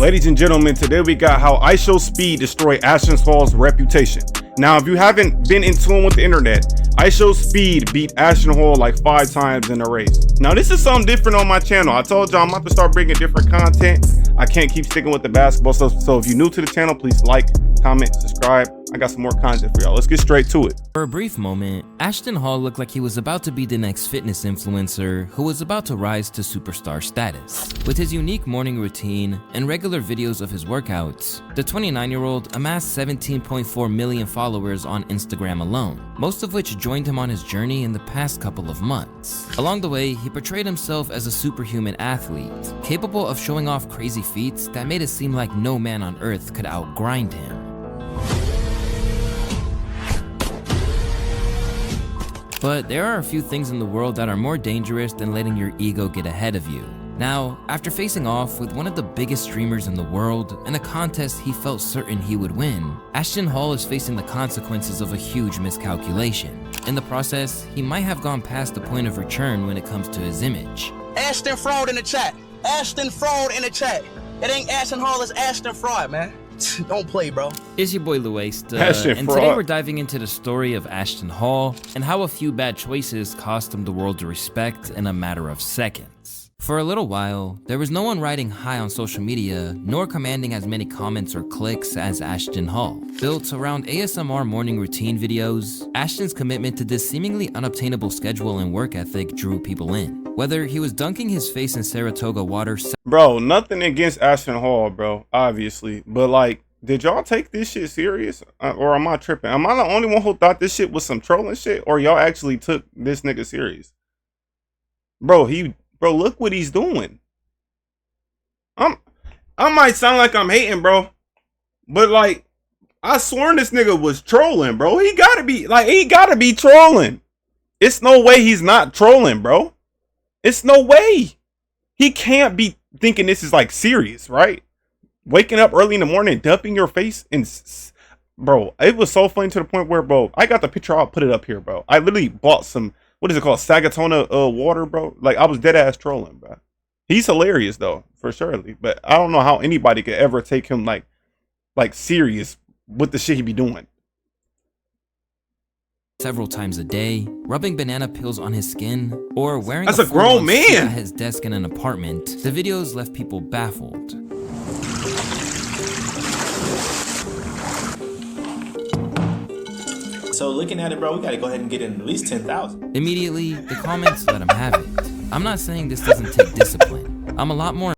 Ladies and gentlemen, today we got how IShowSpeed destroyed Ashton Hall's reputation. Now, if you haven't been in tune with the internet, IShowSpeed beat Ashton Hall like 5 times in a race. Now, this is something different on my channel. I told y'all I'm about to start bringing different content. I can't keep sticking with the basketball stuff. So if you're new to the channel, please like, comment, subscribe. I got some more content for y'all. Let's get straight to it. For a brief moment, Ashton Hall looked like he was about to be the next fitness influencer who was about to rise to superstar status. With his unique morning routine and regular videos of his workouts, the 29-year-old amassed 17.4 million followers on Instagram alone, most of which joined him on his journey in the past couple of months. Along the way, he portrayed himself as a superhuman athlete, capable of showing off crazy feats that made it seem like no man on earth could outgrind him. But there are a few things in the world that are more dangerous than letting your ego get ahead of you. Now, after facing off with one of the biggest streamers in the world in a contest he felt certain he would win, Ashton Hall is facing the consequences of a huge miscalculation. In the process, he might have gone past the point of return when it comes to his image. Ashton Fraud in the chat. Ashton Fraud in the chat. It ain't Ashton Hall, it's Ashton Fraud, man. Don't play, bro. It's your boy Luaste, and fraud. Today we're diving into the story of Ashton Hall and how a few bad choices cost him the world's respect in a matter of seconds. For a little while, there was no one riding high on social media, nor commanding as many comments or clicks as Ashton Hall. Built around ASMR morning routine videos, Ashton's commitment to this seemingly unobtainable schedule and work ethic drew people in. Whether he was dunking his face in Saratoga water... Bro, nothing against Ashton Hall, bro, obviously. But, like, did y'all take this shit serious? Or am I tripping? Am I the only one who thought this shit was some trolling shit? Or y'all actually took this nigga serious? Bro, look what he's doing. I might sound like I'm hating, bro. But, like, I sworn this nigga was trolling, bro. He gotta be trolling. It's no way he's not trolling, bro. It's no way. He can't be thinking this is like serious, right? Waking up early in the morning, dumping your face in, bro. It was so funny to the point where, bro, I got the picture. I'll put it up here, bro. I literally bought some, what is it called, Sagatona water, bro. Like, I was dead ass trolling, bro. He's hilarious though, for surely. But I don't know how anybody could ever take him like serious with the shit he be doing. Several times a day, rubbing banana peels on his skin, or wearing as a grown man at his desk in an apartment, the videos left people baffled. So looking at it, bro, we gotta go ahead and get in at least 10,000. Immediately, the comments let him have it. I'm not saying this doesn't take discipline. I'm a lot more...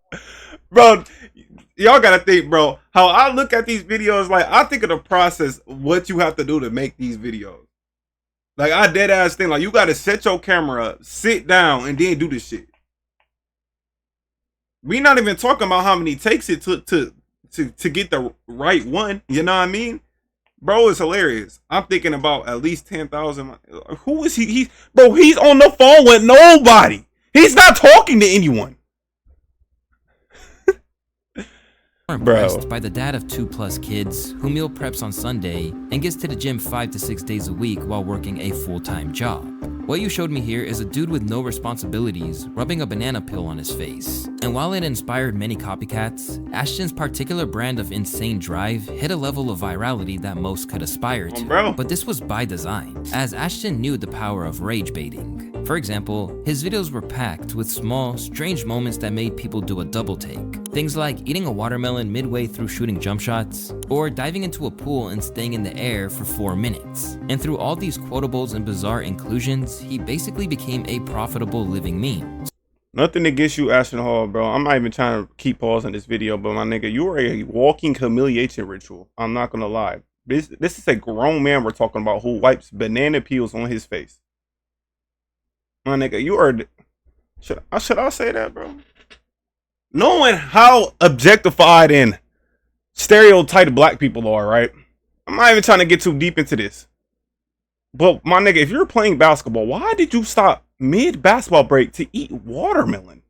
Bro, y'all gotta think, bro, how I look at these videos, like, I think of the process, what you have to do to make these videos. Like, I dead ass think, like, you gotta set your camera up, sit down, and then do this shit. We not even talking about how many takes it took to get the right one. You know what I mean? Bro, it's hilarious. I'm thinking about at least 10,000. Who is he? Bro, he's on the phone with nobody. He's not talking to anyone. Impressed by the dad of 2+ kids who meal preps on Sunday and gets to the gym 5 to 6 days a week while working a full-time job. What you showed me here is a dude with no responsibilities rubbing a banana peel on his face. And while it inspired many copycats, Ashton's particular brand of insane drive hit a level of virality that most could aspire to. But this was by design, as Ashton knew the power of rage baiting. For example, his videos were packed with small, strange moments that made people do a double take. Things like eating a watermelon midway through shooting jump shots, or diving into a pool and staying in the air for 4 minutes. And through all these quotables and bizarre inclusions, he basically became a profitable living meme. Nothing against you, Ashton Hall, bro. I'm not even trying to keep pausing this video, but my nigga, you are a walking humiliation ritual. I'm not gonna lie. This is a grown man we're talking about who wipes banana peels on his face. My nigga, you are... Should I say that, bro? Knowing how objectified and stereotyped black people are, right? I'm not even trying to get too deep into this. But, my nigga, if you're playing basketball, why did you stop mid-basketball break to eat watermelon?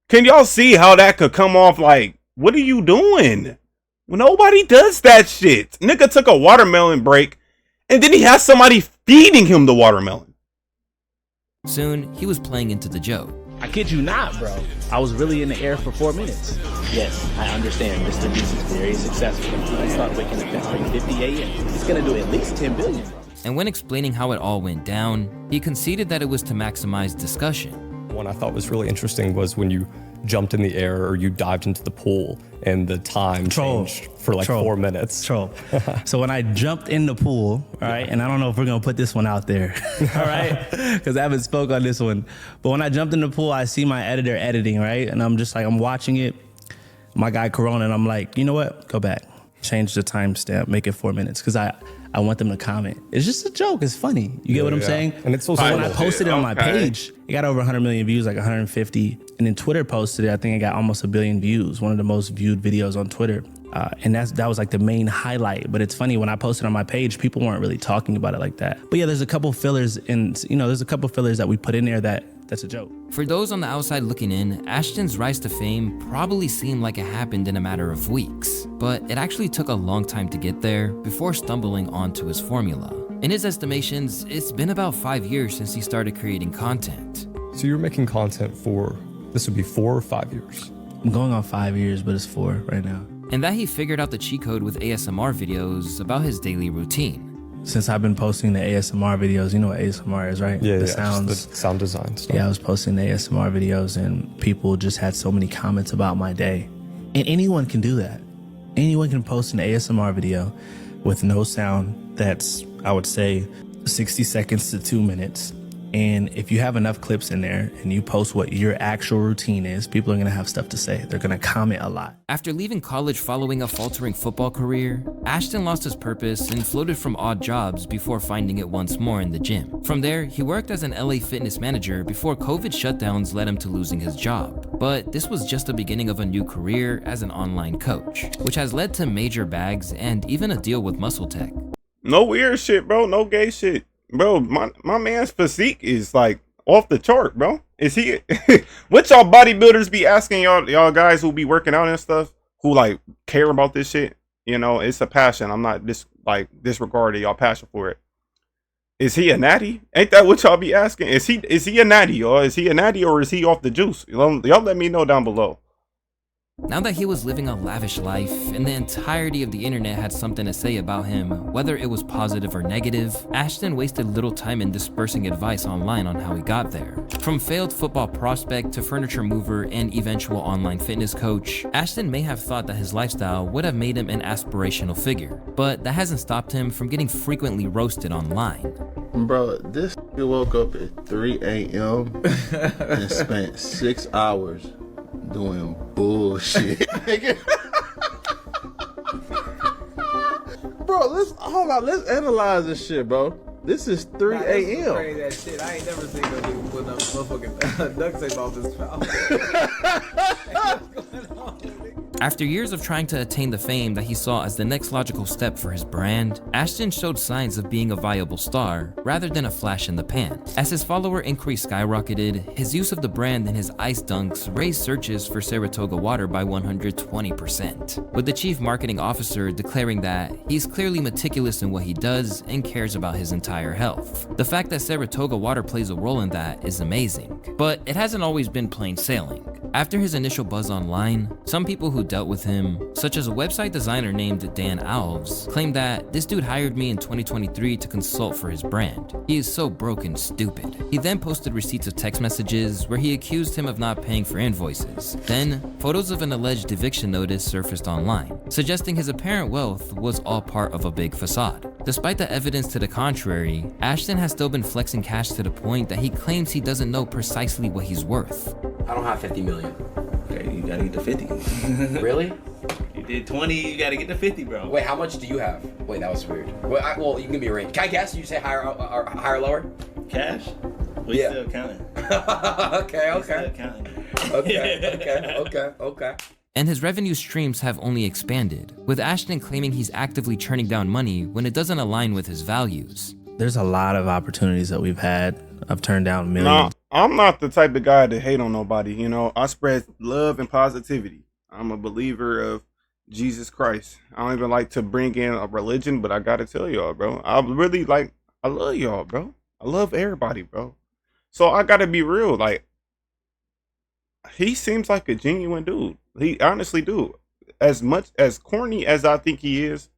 Can y'all see how that could come off like, what are you doing? Well, nobody does that shit. Nigga took a watermelon break, and then he has somebody feeding him the watermelon. Soon, he was playing into the joke. I kid you not, bro. I was really in the air for 4 minutes. Yes, I understand. Mr. Beast is very successful. I start waking up at like 50 a.m. He's gonna do at least 10 billion, bro. And when explaining how it all went down, he conceded that it was to maximize discussion. One I thought was really interesting was when you jumped in the air or you dived into the pool and the time changed for like 4 minutes. So when I jumped in the pool, all right, and I don't know if we're gonna put this one out there, all right, because I haven't spoke on this one, but when I jumped in the pool, I see my editor editing, right, and I'm just like, I'm watching it, my guy Corona, and I'm like, you know what, go back, change the timestamp, make it 4 minutes, because I want them to comment. It's just a joke. It's funny. You get what I'm saying? And it's also when I posted it on my page, it got over 100 million views, like 150. And then Twitter posted it. I think it got almost 1 billion views. One of the most viewed videos on Twitter. And that was like the main highlight. But it's funny, when I posted on my page, people weren't really talking about it like that. But yeah, there's a couple fillers, and there's a couple fillers that we put in there that's a joke. For those on the outside looking in, Ashton's rise to fame probably seemed like it happened in a matter of weeks, but it actually took a long time to get there before stumbling onto his formula. In his estimations, it's been about 5 years since he started creating content. So you're making content for, this would be 4 or 5 years? I'm going on 5 years, but it's 4 right now. And that he figured out the cheat code with ASMR videos about his daily routine. Since I've been posting the ASMR videos, you know what ASMR is, right? Yeah, the sounds, the sound design stuff. Yeah, I was posting the ASMR videos, and people just had so many comments about my day. And anyone can do that. Anyone can post an ASMR video with no sound that's, I would say, 60 seconds to 2 minutes. And if you have enough clips in there and you post what your actual routine is, people are gonna have stuff to say. They're gonna comment a lot. After leaving college following a faltering football career, Ashton lost his purpose and floated from odd jobs before finding it once more in the gym. From there, he worked as an LA fitness manager before COVID shutdowns led him to losing his job. But this was just the beginning of a new career as an online coach, which has led to major bags and even a deal with Muscle Tech. No weird shit, bro. No gay shit. Bro, my man's physique is like off the chart, bro. Is he what y'all bodybuilders be asking y'all guys who be working out and stuff, who like care about this shit? You know, it's a passion. I'm not disregarding y'all passion for it. Is he a natty? Ain't that what y'all be asking? Is he a natty, or is he a natty, or is he off the juice? Y'all let me know down below. Now that he was living a lavish life and the entirety of the internet had something to say about him, whether it was positive or negative, Ashton wasted little time in dispersing advice online on how he got there. From failed football prospect to furniture mover and eventual online fitness coach, Ashton may have thought that his lifestyle would have made him an aspirational figure, but that hasn't stopped him from getting frequently roasted online. Bro, this woke up at 3 a.m. and spent 6 hours doing bullshit. Bro, let's analyze this shit, bro. This is 3 a.m. That shit. I ain't never seen no nigga put up motherfucking duct tape off his mouth. What's going on, nigga? After years of trying to attain the fame that he saw as the next logical step for his brand, Ashton showed signs of being a viable star rather than a flash in the pan. As his follower increase skyrocketed, his use of the brand and his ice dunks raised searches for Saratoga water by 120%, with the chief marketing officer declaring that he's clearly meticulous in what he does and cares about his entire health. The fact that Saratoga water plays a role in that is amazing, but it hasn't always been plain sailing. After his initial buzz online, some people who dealt with him, such as a website designer named Dan Alves, claimed that this dude hired me in 2023 to consult for his brand. He is so broke and stupid. He then posted receipts of text messages where he accused him of not paying for invoices. Then, photos of an alleged eviction notice surfaced online, suggesting his apparent wealth was all part of a big facade. Despite the evidence to the contrary, Ashton has still been flexing cash to the point that he claims he doesn't know precisely what he's worth. I don't have 50 million. Okay, you gotta get to 50. Really? You did 20, you gotta get to 50, bro. Wait, how much do you have? Wait, that was weird. Well, you can give me a range. Can I guess? You say higher or lower? Cash? We still counting. Okay. Still counting. Okay. And his revenue streams have only expanded, with Ashton claiming he's actively churning down money when it doesn't align with his values. There's a lot of opportunities that we've had. I've turned down millions. No, I'm not the type of guy to hate on nobody. You know, I spread love and positivity. I'm a believer of Jesus Christ. I don't even like to bring in a religion, but I gotta tell y'all, bro. I love y'all, bro. I love everybody, bro. So I gotta be real. Like, he seems like a genuine dude. He honestly do. As much as corny as I think he is,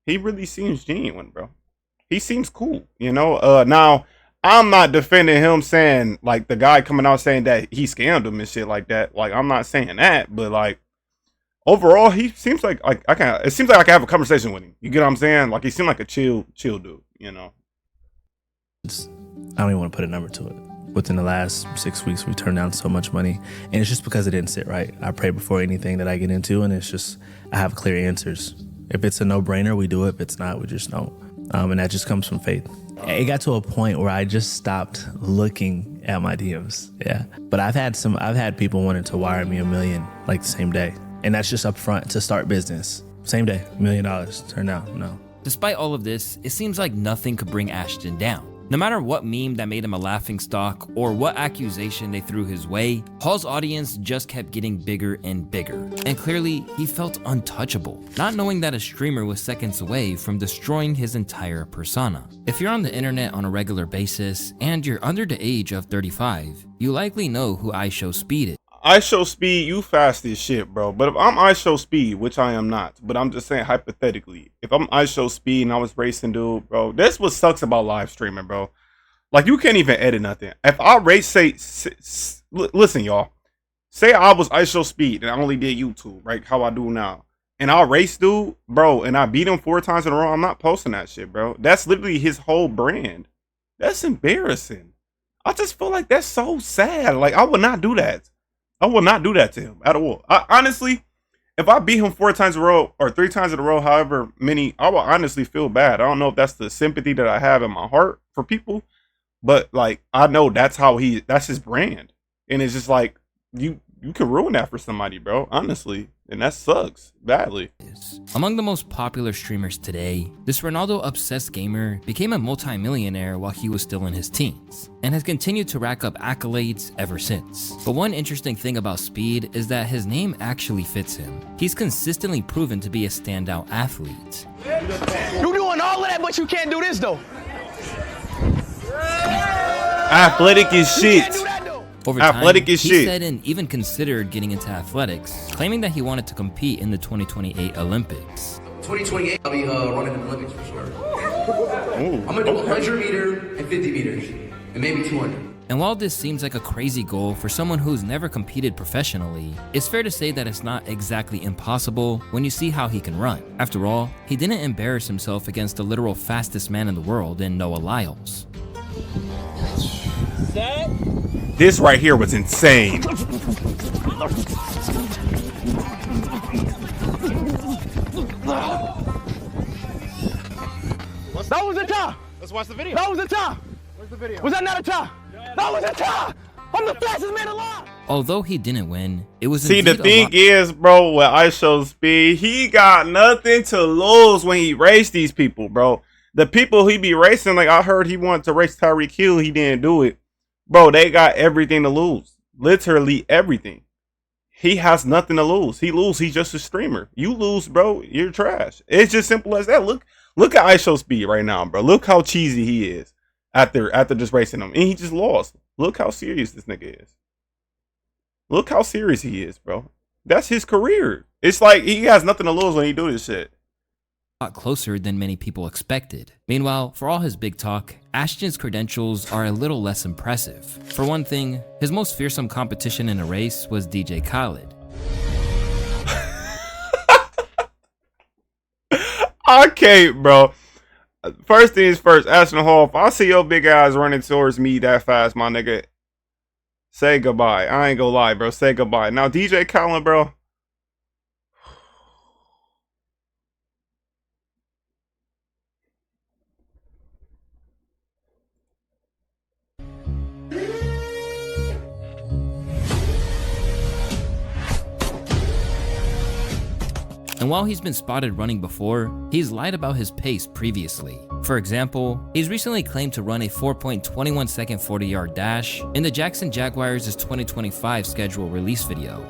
he really seems genuine, bro. He seems cool, you know. Now I'm not defending him saying like the guy coming out saying that he scammed him and shit like that. Like I'm not saying that, but like overall, he seems like I can. It seems like I can have a conversation with him. You get what I'm saying? Like he seemed like a chill dude, you know. I don't even want to put a number to it. Within the last 6 weeks, we turned down so much money, and it's just because it didn't sit right. I pray before anything that I get into, and it's just I have clear answers. If it's a no-brainer, we do it. If it's not, we just don't. And that just comes from faith. It got to a point where I just stopped looking at my DMs. Yeah, but I've had people wanting to wire me $1 million like the same day, and that's just up front to start business. Same day, $1 million. Turned out no. Despite all of this, it seems like nothing could bring Ashton down. No matter what meme that made him a laughingstock or what accusation they threw his way, Hall's audience just kept getting bigger and bigger. And clearly, he felt untouchable, not knowing that a streamer was seconds away from destroying his entire persona. If you're on the internet on a regular basis and you're under the age of 35, you likely know who IShowSpeed is. IShowSpeed, you fast as shit, bro. But if I'm IShowSpeed, which I am not, but I'm just saying hypothetically, if I'm IShowSpeed and I was racing, dude, bro, that's what sucks about live streaming, bro. Like you can't even edit nothing. If I race, listen, y'all, say I was IShowSpeed and I only did YouTube, right? How I do now, and I race, dude, bro, and I beat him 4 times in a row. I'm not posting that shit, bro. That's literally his whole brand. That's embarrassing. I just feel like that's so sad. Like I would not do that. I will not do that to him at all. Honestly, if I beat him 4 times in a row or 3 times in a row, however many, I will honestly feel bad. I don't know if that's the sympathy that I have in my heart for people, but like I know that's his brand, and it's just like you can ruin that for somebody, bro. Honestly, and that sucks badly. Among the most popular streamers today, this Ronaldo-obsessed gamer became a multi-millionaire while he was still in his teens, and has continued to rack up accolades ever since. But one interesting thing about Speed is that his name actually fits him. He's consistently proven to be a standout athlete. You doing all of that, but you can't do this though. Athletic is shit. Over time, athletic he is shit. said and even considered getting into athletics, claiming that he wanted to compete in the 2028 Olympics. 2028, I'll be running in the Olympics for sure. I'm gonna do 100 meter and 50 meters, and maybe 200. And while this seems like a crazy goal for someone who's never competed professionally, it's fair to say that it's not exactly impossible when you see how he can run. After all, he didn't embarrass himself against the literal fastest man in the world in Noah Lyles. This right here was insane. That was a tie. Let's watch the video. That was a tie. Where's the video? Was that not a tie? That was a tie. I'm the fastest man alive. Although he didn't win, it was See, the thing is, bro, with IShowSpeed, he got nothing to lose when he raced these people, bro. The people he be racing, like I heard he wanted to race Tyreek Hill, he didn't do it. Bro, they got everything to lose. Literally everything. He has nothing to lose. He's just a streamer. You lose, bro, you're trash. It's just simple as that. Look at IShowSpeed right now, bro. Look how cheesy he is after just racing him. And he just lost. Look how serious this nigga is. Look how serious he is, bro. That's his career. It's like he has nothing to lose when he do this shit. A lot closer than many people expected. Meanwhile, for all his big talk, Ashton's credentials are a little less impressive. For one thing, his most fearsome competition in a race was DJ Khaled. I can't, bro. First things first, Ashton Hall, if I see your big eyes running towards me that fast, my nigga, say goodbye. I ain't gonna lie, bro. Say goodbye. Now, DJ Khaled, bro. And while he's been spotted running before, he's lied about his pace previously. For example, he's recently claimed to run a 4.21 second 40-yard dash in the Jackson Jaguars' 2025 schedule release video.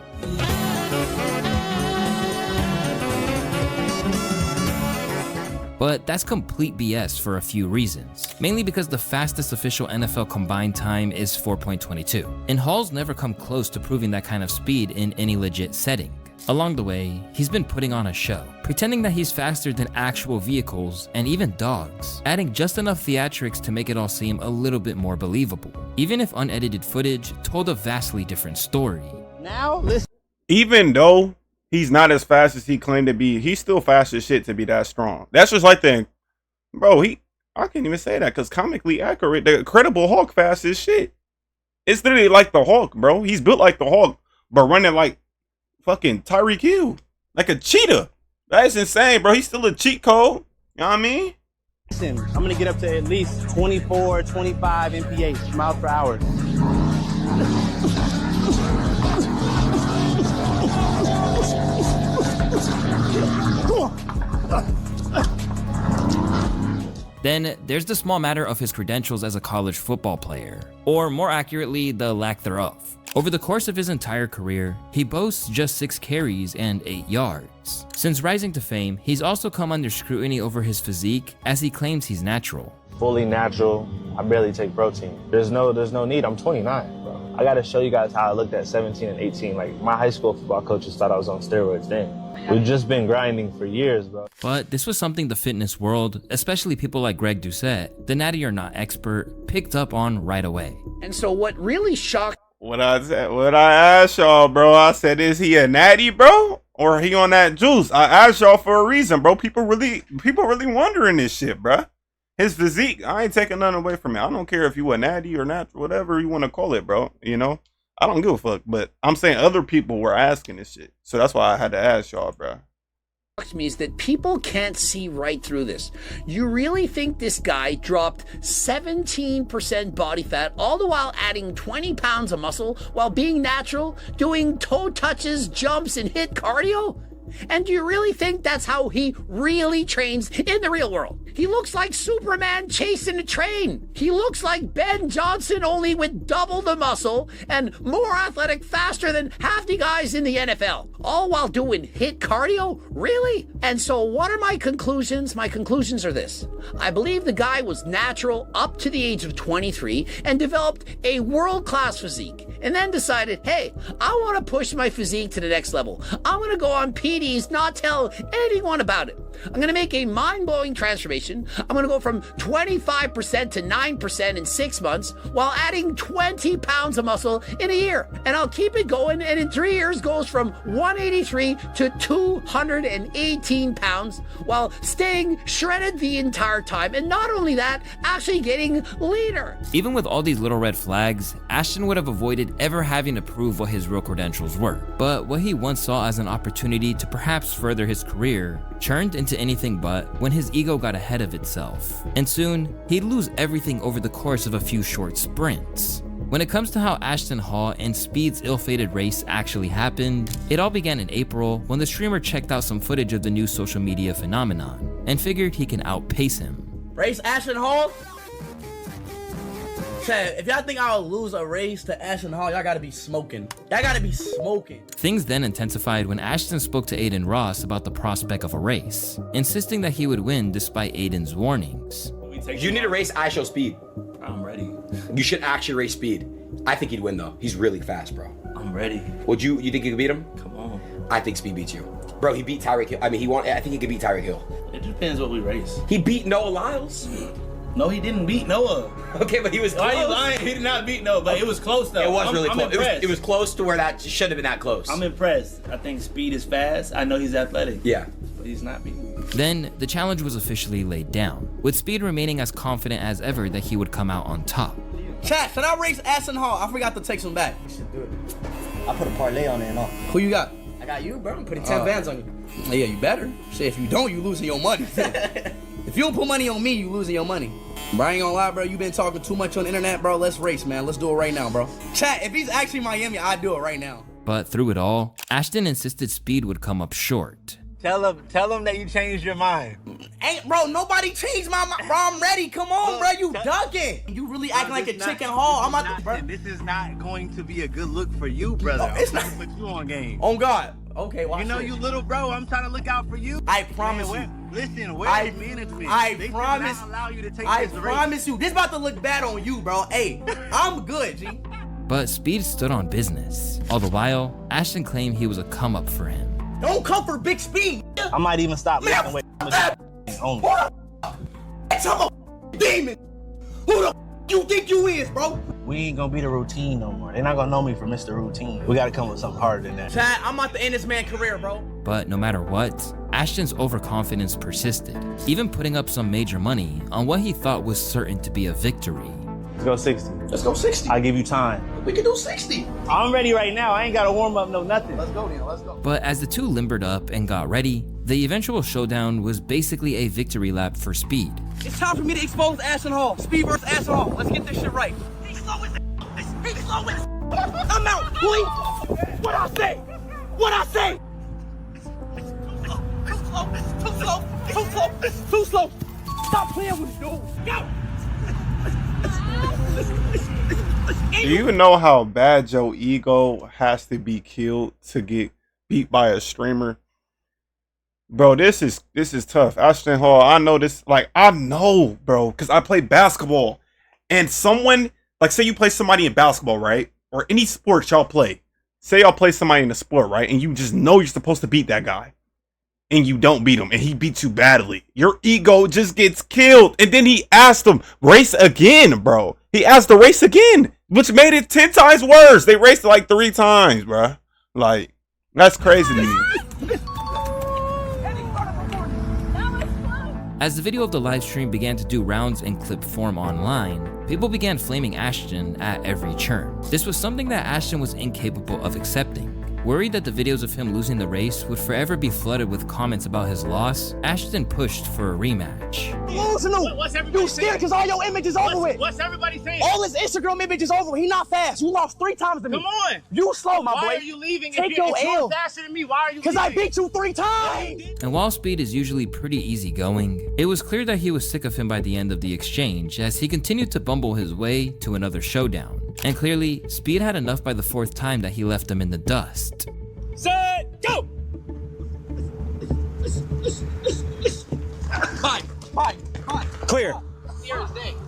But that's complete BS for a few reasons, mainly because the fastest official NFL combined time is 4.22, and Hall's never come close to proving that kind of speed in any legit setting. Along the way, he's been putting on a show, pretending that he's faster than actual vehicles and even dogs, adding just enough theatrics to make it all seem a little bit more believable, even if unedited footage told a vastly different story. Now, listen. Even though he's not as fast as he claimed to be, he's still fast as shit to be that strong. That's just like the, bro, I can't even say that because comically accurate, the Incredible Hulk fast as shit. It's literally like the Hulk, bro. He's built like the Hulk, but running like fucking Tyreek Hill, like a cheetah. That's insane, bro. He's still a cheat code. You know what I mean? Listen, I'm gonna get up to at least 24, 25 mph, miles per hour. Then there's the small matter of his credentials as a college football player, or more accurately, the lack thereof. Over the course of his entire career, he boasts just 6 carries and 8 yards. Since rising to fame, he's also come under scrutiny over his physique, as he claims he's natural. Fully natural, I barely take protein. There's no need, I'm 29, bro. I gotta show you guys how I looked at 17 and 18. Like, my high school football coaches thought I was on steroids then. We've just been grinding for years, bro. But this was something the fitness world, especially people like Greg Doucette, the natty or not expert, picked up on right away. And so what really shocked What I asked y'all, bro, I said, is he a natty, bro? Or he on that juice? I asked y'all for a reason, bro. People really wondering this shit, bro. His physique, I ain't taking nothing away from it. I don't care if you a natty or natural, whatever you want to call it, bro. You know, I don't give a fuck. But I'm saying other people were asking this shit. So that's why I had to ask y'all, bro. me is that people can't see right through this. You really think this guy dropped 17% body fat, all the while adding 20 pounds of muscle while being natural, doing toe touches, jumps, and hit cardio? And do you really think that's how he really trains in the real world? He looks like Superman chasing a train. He looks like Ben Johnson, only with double the muscle and more athletic, faster than half the guys in the NFL, all while doing hit cardio? Really? And so what are my conclusions? My conclusions are this. I believe the guy was natural up to the age of 23 and developed a world-class physique, and then decided, hey, I want to push my physique to the next level. I'm going to go on PDs, not tell anyone about it. I'm going to make a mind-blowing transformation. I'm going to go from 25% to 9% in 6 months while adding 20 pounds of muscle in a year. And I'll keep it going, and in 3 years goes from 183 to 218 pounds while staying shredded the entire time. And not only that, actually getting leaner. Even with all these little red flags, Ashton would have avoided ever having to prove what his real credentials were. But what he once saw as an opportunity to perhaps further his career turned into anything but when his ego got ahead of itself. And soon, he'd lose everything over the course of a few short sprints. When it comes to how Ashton Hall and Speed's ill-fated race actually happened, it all began in April when the streamer checked out some footage of the new social media phenomenon and figured he can outpace him. Race Ashton Hall? If y'all think I'll lose a race to Ashton Hall, y'all gotta be smoking. Y'all gotta be smoking. Things then intensified when Ashton spoke to Aiden Ross about the prospect of a race, insisting that he would win despite Aiden's warnings. You need to race IShowSpeed. I'm ready. You should actually race Speed. I think he'd win though. He's really fast, bro. I'm ready. Would you think you could beat him? Come on. I think Speed beats you. Bro, he beat Tyreek Hill. I mean, I think he could beat Tyreek Hill. It depends what we race. He beat Noah Lyles. No, he didn't beat Noah. Okay, but he was close. Why are you lying? He did not beat Noah, but it was close though. It was really close. Impressed. It was close to where that shouldn't have been that close. I'm impressed. I think Speed is fast. I know he's athletic. Yeah. But he's not beating. Then, the challenge was officially laid down, with Speed remaining as confident as ever that he would come out on top. Chat, should I race Ashton Hall? I forgot to take some back. You should do it. I put a parlay on it and all. Who you got? I got you, bro. I'm putting 10 bands on you. Yeah, you better. Shit, if you don't, you losing your money. If you don't put money on me, you losing your money. Bro, I ain't gonna lie, bro. You been talking too much on the internet, bro. Let's race, man. Let's do it right now, bro. Chat, if he's actually Miami, I'd do it right now. But through it all, Ashton insisted Speed would come up short. Tell him that you changed your mind. Ain't, bro, nobody changed my mind. Bro, I'm ready. Come on, bro. You ducking. You really acting like a chicken hall. I'm about to, bro. This is not going to be a good look for you, brother. No, it's not. Put you on game. On God. Okay, watch You know this. you little bro. I'm trying to look out for you. I promise Man, you. Listen, where's management? I They should promise. not allow you to take I this race. promise you, this about to look bad on you, bro. Hey, I'm good, G. But Speed stood on business. All the while, Ashton claimed he was a come up for him. Don't come for big speed. I might even stop lifting weights. Only. I'm a demon. Who the you think you is, bro? We ain't gonna be the routine no more. They're not gonna know me for Mr. Routine. We gotta come with something harder than that. Chad, I'm about to end this man's career, bro. But no matter what, Ashton's overconfidence persisted, even putting up some major money on what he thought was certain to be a victory. Let's go 60. Let's go 60. I'll give you time. We can do 60. I'm ready right now. I ain't gotta warm up, no nothing. Let's go, Neil. Let's go. But as the two limbered up and got ready, the eventual showdown was basically a victory lap for Speed. It's time for me to expose Ashton Hall. Speed versus Ashton Hall. Let's get this shit right. He's slow as He's slow as I'm out, boy. What I say? What I say? Too slow. Too slow. Too slow. Too slow. Stop playing with it, dude. Go. Do you even know how bad your ego has to be killed to get beat by a streamer? Bro, this is tough. Ashton Hall, I know this, like, I know, bro, because I play basketball. And someone, like, say you play somebody in basketball, right? Or any sport y'all play. Say y'all play somebody in a sport, right? And you just know you're supposed to beat that guy. And you don't beat him, and he beats you badly. Your ego just gets killed. And then he asked him, race again, bro. He asked to race again, which made it 10 times worse. They raced like 3 times, bro. Like, that's crazy to me. As the video of the live stream began to do rounds in clip form online, people began flaming Ashton at every turn. This was something that Ashton was incapable of accepting. Worried that the videos of him losing the race would forever be flooded with comments about his loss, Ashton pushed for a rematch. What's everybody you scared because all your images over with. What's everybody saying? All his Instagram images over with. He not fast. You lost 3 times to me. Come on. You slow, my boy. Why are you leaving? Take if your you're L. faster than me, why are you Because leaving? I beat you 3 times. And while Speed is usually pretty easygoing, it was clear that he was sick of him by the end of the exchange as he continued to bumble his way to another showdown. And clearly, Speed had enough by the 4th time that he left him in the dust. Set, go! Bye. Clear.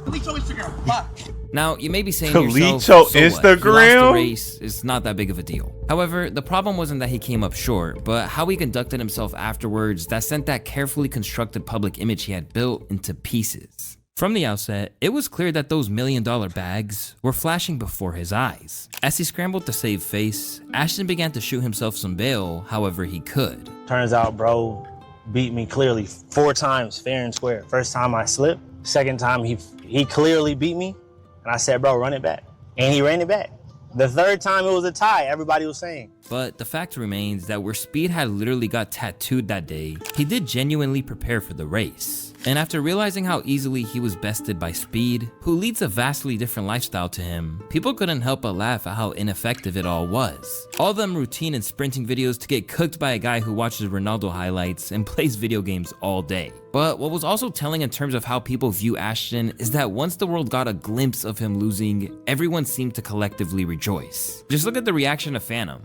Delete your Instagram. Bye. Now, you may be saying Delete to yourself, your so what? He lost the Instagram? race, it's not that big of a deal. However, the problem wasn't that he came up short, but how he conducted himself afterwards that sent that carefully constructed public image he had built into pieces. From the outset, it was clear that those $1 million bags were flashing before his eyes. As he scrambled to save face, Ashton began to shoot himself some bail however he could. Turns out, bro beat me clearly 4 times fair and square. First time I slipped. Second time he clearly beat me. And I said, bro, run it back. And he ran it back. The 3rd time it was a tie, everybody was saying. But the fact remains that where Speed had literally got tattooed that day, he did genuinely prepare for the race. And after realizing how easily he was bested by Speed, who leads a vastly different lifestyle to him, people couldn't help but laugh at how ineffective it all was. All them routine and sprinting videos to get cooked by a guy who watches Ronaldo highlights and plays video games all day. But what was also telling in terms of how people view Ashton is that once the world got a glimpse of him losing, everyone seemed to collectively rejoice. Just look at the reaction of Phantom.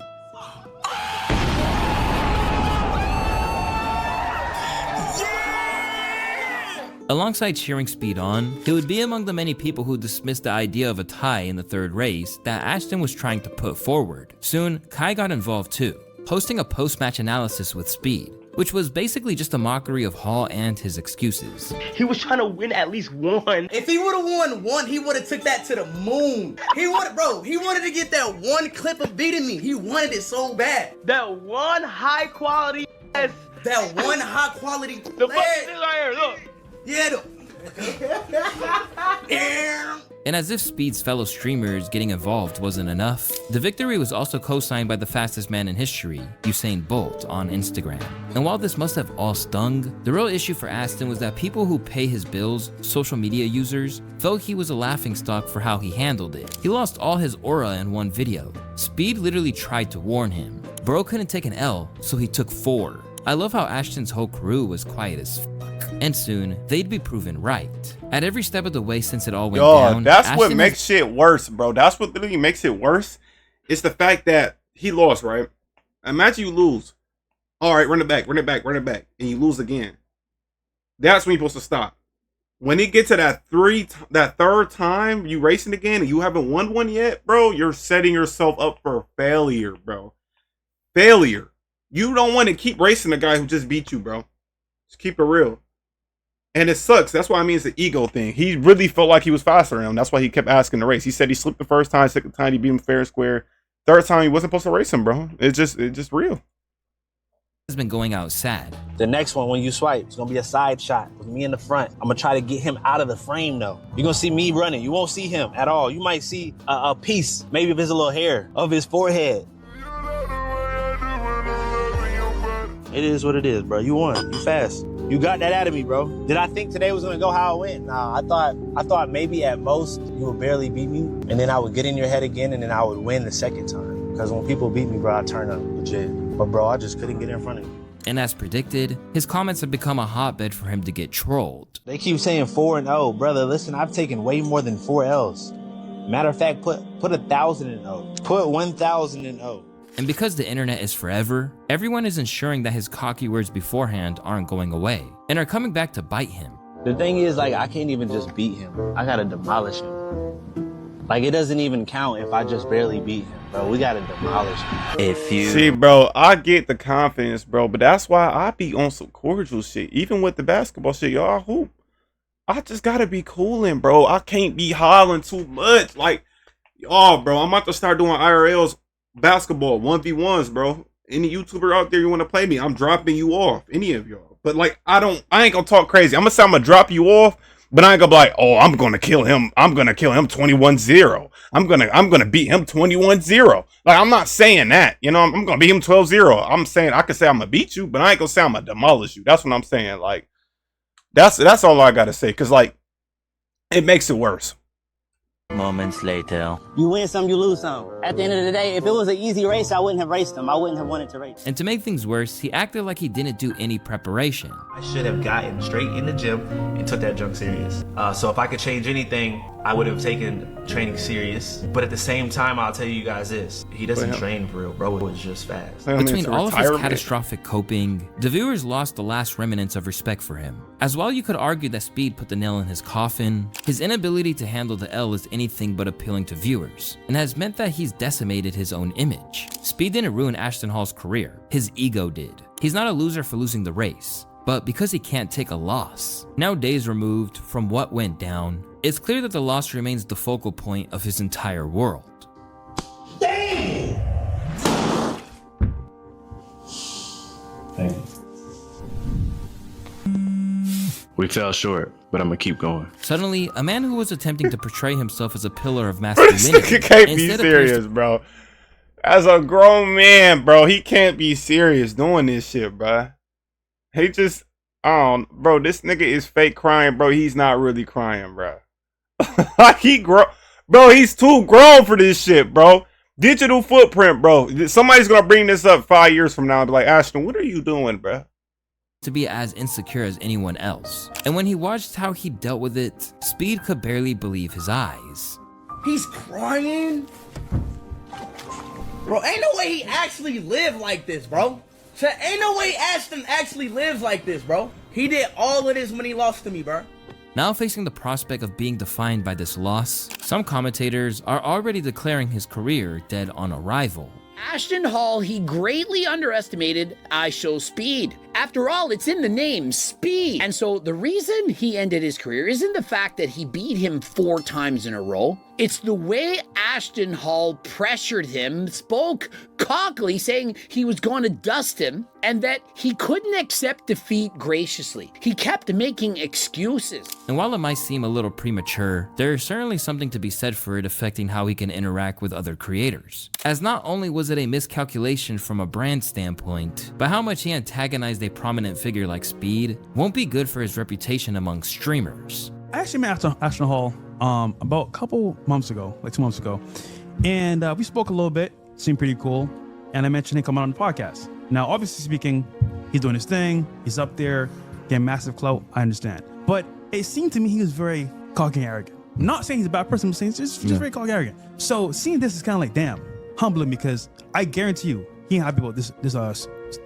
Alongside cheering Speed on, he would be among the many people who dismissed the idea of a tie in the 3rd race that Ashton was trying to put forward. Soon, Kai got involved too, posting a post-match analysis with Speed, which was basically just a mockery of Hall and his excuses. He was trying to win at least one. If he would have won 1, he would have took that to the moon. He wanted to get that 1 clip of beating me. He wanted it so bad. That one high quality ass. That 1 high quality. The fucking thing right here, look. Yeah. And as if Speed's fellow streamers getting involved wasn't enough, the victory was also co-signed by the fastest man in history, Usain Bolt, on Instagram. And while this must have all stung, the real issue for Ashton was that people who pay his bills, social media users, felt he was a laughingstock for how he handled it. He lost all his aura in one video. Speed literally tried to warn him. Bro couldn't take an L, so he took 4. I love how Ashton's whole crew was quiet as fuck. And soon, they'd be proven right. At every step of the way since it all went down, that's Ashton what makes shit worse, bro. That's what literally makes it worse. It's the fact that he lost, right? Imagine you lose. All right, run it back. And you lose again. That's when you're supposed to stop. When it gets to that third time you racing again and you haven't won one yet, bro, you're setting yourself up for failure, bro. Failure. You don't want to keep racing the guy who just beat you, bro. Just keep it real. And it sucks. That's why I mean it's an ego thing. He really felt like he was faster than him. That's why he kept asking to race. He said he slipped the first time, second time he beat him fair and square. Third time he wasn't supposed to race him, bro. It's just real. Has been going out sad. The next one, when you swipe, it's gonna be a side shot with me in the front. I'm gonna try to get him out of the frame though. You're gonna see me running. You won't see him at all. You might see a piece, maybe of his little hair, of his forehead. It is what it is, bro. You won. You fast. You got that out of me, bro. Did I think today was gonna go how it went? Nah, I thought maybe at most you would barely beat me, and then I would get in your head again, and then I would win the second time. Because when people beat me, bro, I turn up legit. But bro, I just couldn't get in front of you. And as predicted, his comments have become a hotbed for him to get trolled. They keep saying 4-0, brother. Listen, I've taken way more than 4 L's. Matter of fact, put 1,000 in O. Put 1,000 in O. And because the internet is forever, everyone is ensuring that his cocky words beforehand aren't going away and are coming back to bite him. The thing is, like, I can't even just beat him. I gotta demolish him. Like, it doesn't even count if I just barely beat him, bro. We gotta demolish him. See, bro, I get the confidence, bro, but that's why I be on some cordial shit. Even with the basketball shit, y'all hoop. I just gotta be cooling, bro. I can't be hollering too much. Like, y'all, bro, I'm about to start doing IRLs basketball 1v1s, bro. Any YouTuber out there you want to play me, I'm dropping you off. Any of y'all. But like, I ain't gonna talk crazy. I'm gonna say I'm gonna drop you off, but I ain't gonna be like, oh, I'm gonna kill him. I'm gonna kill him 21-0. I'm gonna beat him 21-0. Like, I'm not saying that. You know, I'm gonna beat him 12-0. I'm saying I can say I'm gonna beat you, but I ain't gonna say I'm gonna demolish you. That's what I'm saying. Like, that's all I gotta say. Cause like, it makes it worse. Moments later. You win some, you lose some. At the end of the day, if it was an easy race, I wouldn't have raced him. I wouldn't have wanted to race. And to make things worse, he acted like he didn't do any preparation. I should have gotten straight in the gym and took that junk serious. So if I could change anything, I would have taken training serious. But at the same time, I'll tell you guys this. He doesn't train for real, bro. It was just fast. Between all of his catastrophic coping, the viewers lost the last remnants of respect for him. As while you could argue that Speed put the nail in his coffin, his inability to handle the L is anything but appealing to viewers, and has meant that he's decimated his own image. Speed didn't ruin Ashton Hall's career, his ego did. He's not a loser for losing the race, but because he can't take a loss. Now days removed from what went down, it's clear that the loss remains the focal point of his entire world. Damn! Thank you. We fell short, but I'm gonna keep going. Suddenly, a man who was attempting to portray himself as a pillar of masculinity can't be serious, bro. As a grown man, bro, he can't be serious doing this shit, bro. He just, bro, this nigga is fake crying, bro. He's not really crying, bro. Like, bro, he's too grown for this shit, bro. Digital footprint, bro. Somebody's gonna bring this up 5 years from now and be like, Ashton, what are you doing, bro? To be as insecure as anyone else. And when he watched how he dealt with it, Speed could barely believe his eyes. He's crying? Bro, ain't no way he actually lived like this, bro. So ain't no way Ashton actually lives like this, bro. He did all of this when he lost to me, bro. Now facing the prospect of being defined by this loss, some commentators are already declaring his career dead on arrival. Ashton Hall, he greatly underestimated IShowSpeed. After all, it's in the name, Speed. And so the reason he ended his career isn't the fact that he beat him 4 times in a row. It's the way Ashton Hall pressured him, spoke cockily, saying he was going to dust him, and that he couldn't accept defeat graciously. He kept making excuses. And while it might seem a little premature, there is certainly something to be said for it affecting how he can interact with other creators. As not only was it a miscalculation from a brand standpoint, but how much he antagonized a prominent figure like Speed won't be good for his reputation among streamers. I actually met Ashton Hall about a couple months ago, like 2 months ago, and we spoke a little bit. Seemed pretty cool, and I mentioned him coming on the podcast. Now, obviously speaking, he's doing his thing. He's up there, getting massive clout. I understand, but it seemed to me he was very cocky and arrogant. I'm not saying he's a bad person, I'm saying he's just very cocky and arrogant. So seeing this is kind of like, damn, humbling, because I guarantee you he ain't happy about this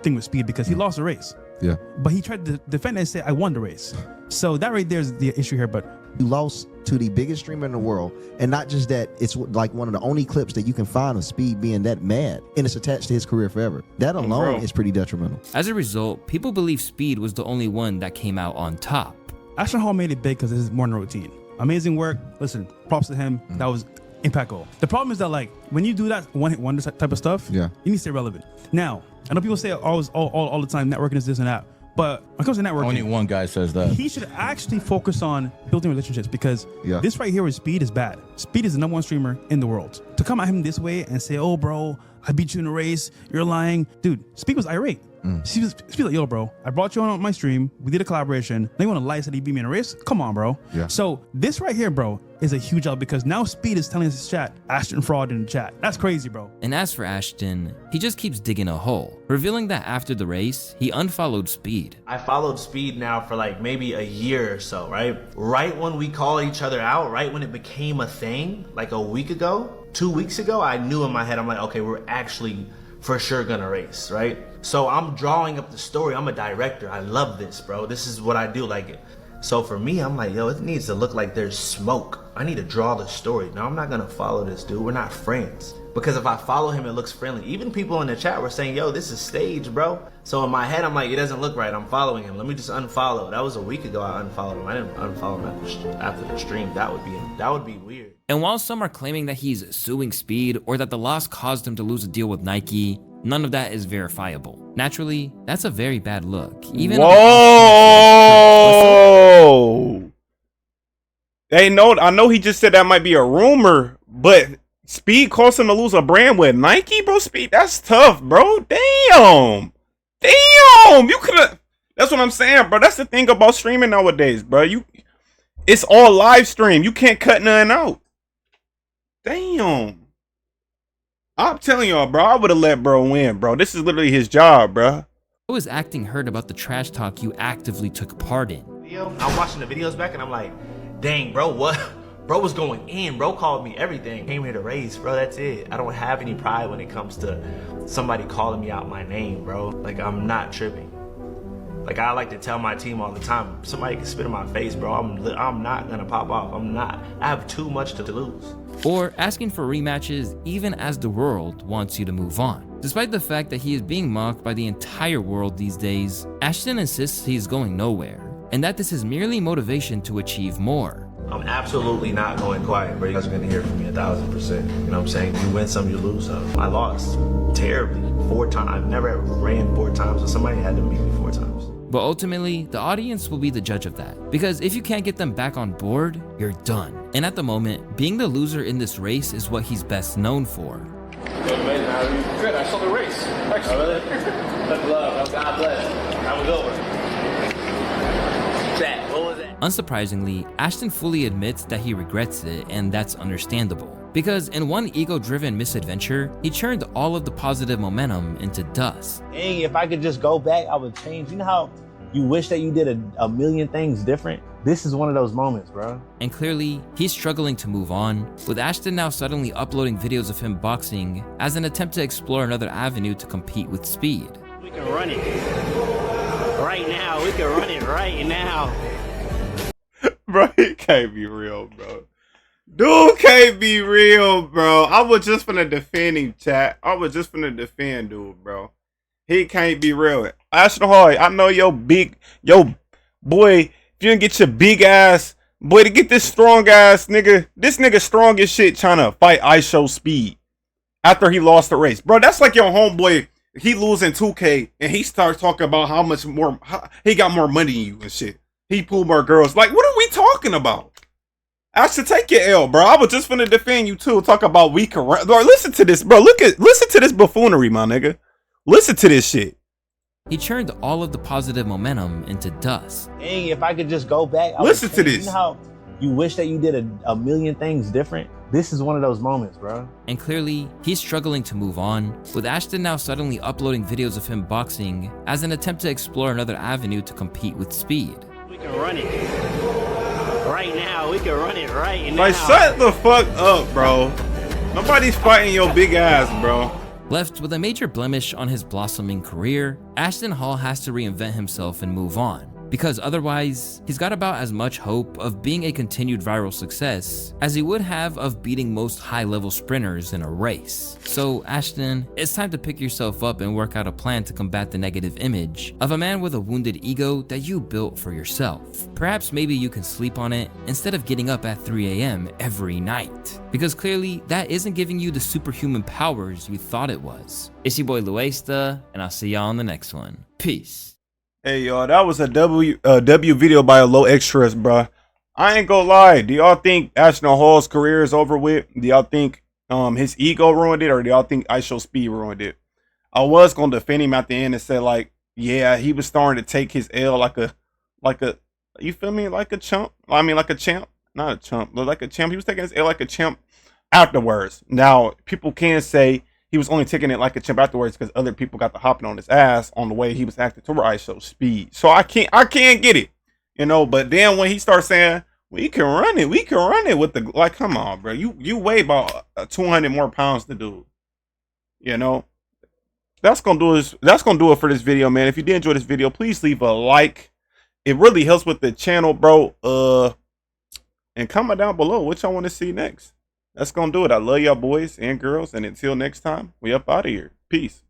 thing with Speed because he lost a race. Yeah. But he tried to defend it and say, I won the race. So that right there is the issue here. But you lost to the biggest streamer in the world, and not just that, it's like one of the only clips that you can find of Speed being that mad, and it's attached to his career forever. That alone is pretty detrimental. As a result, people believe Speed was the only one that came out on top. Ashton Hall made it big because this is more than a routine. Amazing work. Listen, props to him. That was impeccable. The problem is that, like, when you do that one-hit wonder type of stuff, you need to stay relevant. Now, I know people say always all the time, networking is this and that. But when it comes to networking, Only one guy says that. He should actually focus on building relationships, because this right here with Speed is bad. Speed is the #1 streamer in the world. To come at him this way and say, oh, bro, I beat you in a race, you're lying. Dude, Speed was irate. Speed like, yo, bro, I brought you on my stream. We did a collaboration. Now you want to lie, said he beat me in a race? Come on, bro. Yeah. So this right here, bro, is a huge L, because now Speed is telling his chat, Ashton fraud in the chat. That's crazy, bro. And as for Ashton, he just keeps digging a hole, revealing that after the race, he unfollowed Speed. I followed Speed now for like maybe a year or so, right? Right when we called each other out, right when it became a thing, like a week ago, 2 weeks ago, I knew in my head, I'm like, okay, we're actually for sure gonna race, right? So I'm drawing up the story. I'm a director. I love this, bro. This is what I do. Like, so for me, I'm like, yo, it needs to look like there's smoke. I need to draw the story. No, I'm not gonna follow this dude. We're not friends. Because if I follow him, it looks friendly. Even people in the chat were saying, yo, this is staged, bro. So in my head, I'm like, it doesn't look right. I'm following him. Let me just unfollow. That was a week ago I unfollowed him. I didn't unfollow him after the stream. That would be weird. And while some are claiming that he's suing Speed or that the loss caused him to lose a deal with Nike, none of that is verifiable. Naturally, that's a very bad look. Even whoa! Hey, no, I know he just said that might be a rumor, but Speed caused him to lose a brand with Nike, bro. Speed, that's tough, bro. Damn, you could have. That's what I'm saying, bro. That's the thing about streaming nowadays, bro. It's all live stream. You can't cut nothing out. Damn. I'm telling y'all, bro, I would have let bro win, bro. This is literally his job, bro. Who is acting hurt about the trash talk you actively took part in? I'm watching the videos back and I'm like, dang, bro, what? Bro was going in. Bro called me everything. Came here to race, bro. That's it. I don't have any pride when it comes to somebody calling me out my name, bro. Like, I'm not tripping. Like, I like to tell my team all the time, somebody can spit in my face, bro. I'm not gonna pop off. I'm not. I have too much to lose. Or asking for rematches even as the world wants you to move on. Despite the fact that he is being mocked by the entire world these days, Ashton insists he is going nowhere, and that this is merely motivation to achieve more. I'm absolutely not going quiet, bro. You guys are gonna hear from me 1000%. You know what I'm saying? You win some, you lose some. I lost terribly 4 times. I've never ran 4 times, so somebody had to beat me 4 times. But ultimately, the audience will be the judge of that. Because if you can't get them back on board, you're done. And at the moment, being the loser in this race is what he's best known for. Good, I saw the race. Actually. Oh, really? Good love. God bless. That was over. What was that? Unsurprisingly, Ashton fully admits that he regrets it, and that's understandable. Because in one ego-driven misadventure, he churned all of the positive momentum into dust. Dang, if I could just go back, I would change. You know how you wish that you did a million things different? This is one of those moments, bro. And clearly, he's struggling to move on, with Ashton now suddenly uploading videos of him boxing as an attempt to explore another avenue to compete with Speed. We can run it right now. We can run it right now. Bro, it can't be real, bro. Dude can't be real, bro. I was just finna defend him, chat. I was just finna defend dude, bro. He can't be real. Ashton Hall, I know yo boy, if you didn't get your big ass, boy, to get this strong ass nigga, this nigga strong as shit trying to fight IShowSpeed after he lost the race. Bro, that's like your homeboy, he losing 2K and he starts talking about how much more, he got more money than you and shit. He pulled more girls. Like, what are we talking about? Ashton, take your L, bro. I was just finna defend you too. Talk about we can run. Bro, listen to this, bro. Listen to this buffoonery, my nigga. Listen to this shit. He churned all of the positive momentum into dust. Dang, if I could just go back. Listen to this. You know how you wish that you did a million things different? This is one of those moments, bro. And clearly, he's struggling to move on, with Ashton now suddenly uploading videos of him boxing as an attempt to explore another avenue to compete with Speed. We can run it right now. We can run it right now. Like, shut the fuck up, bro. Nobody's fighting your big ass, bro. Left with a major blemish on his blossoming career, Ashton Hall has to reinvent himself and move on, because otherwise, he's got about as much hope of being a continued viral success as he would have of beating most high-level sprinters in a race. So Ashton, it's time to pick yourself up and work out a plan to combat the negative image of a man with a wounded ego that you built for yourself. Perhaps maybe you can sleep on it instead of getting up at 3 a.m. every night, because clearly that isn't giving you the superhuman powers you thought it was. It's your boy Luesta, and I'll see y'all on the next one. Peace. Hey y'all, that was a W video by a low extras, bruh. I ain't gonna lie. Do y'all think Ashton Hall's career is over with? Do y'all think his ego ruined it, or do y'all think IShowSpeed ruined it? I was gonna defend him at the end and say like, yeah, he was starting to take his L like a, you feel me, like a chump. I mean, like a champ, not a chump, but like a champ. He was taking his L like a champ afterwards. Now people can say he was only taking it like a champ afterwards because other people got the hopping on his ass on the way he was acting to IShowSpeed. So I can't get it, you know. But then when he starts saying we can run it with the, like, come on, bro, you weigh about 200 more pounds to do, you know. That's gonna do it for this video, man. If you did enjoy this video, please leave a like. It really helps with the channel, bro. And comment down below what y'all want to see next. That's gonna do it. I love y'all boys and girls, and until next time, we up out of here. Peace.